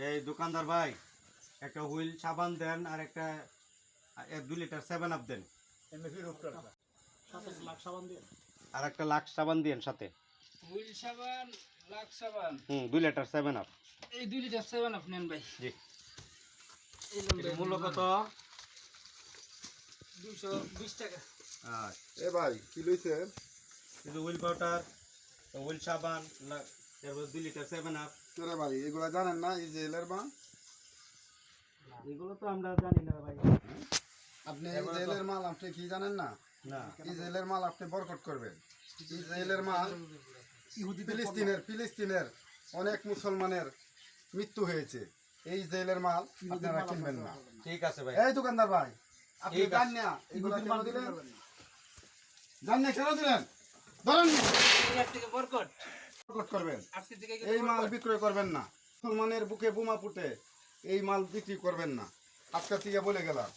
এই দোকানদার ভাই একটা হুইল সাবান দেন আর একটা 2 লিটার 7 আপ দেন। আর একটা লাক্স সাবান দেন সাথে। হুইল সাবান, লাক্স সাবান। 2 লিটার 7 আপ। এই 2 লিটার 7 আপ নেন ভাই। জি। এই লম্বা এর মূল্য কত? 220 টাকা। এ ভাই কি লইছে? কিন্তু হুইল পাউডার, হুইল সাবান, তারপর 2 লিটার 7 আপ। তোরে ভাই এগুলা জানেন না এই যে এলের মা? এগুলো তো আমরা জানি না ভাই। আপনি এই যে এলের মাল আপনি কি জানেন না? না। এই যে এলের মাল আপনি বরকট করবেন। এই যে এলের মাল ফিলিস্তিনের অনেক মুসলমানের মৃত্যু হয়েছে। এই জেলের মাল আপনারা কিনবেন না। ঠিক আছে ভাই। এই দোকানদার ভাই আপনি ঠিক আছে। জান না এগুলা কেন দিলেন? জান না কেন দিলেন? ধরেন আজ থেকে বরকট। বরকট করবেন। আজকে থেকে এই মাল বিক্রয় করবেন না। মুসলমানের বুকে বোমা ফুটে এই মাল বিক্রি করবেন না। আজকে থেকে বলে গেলাম।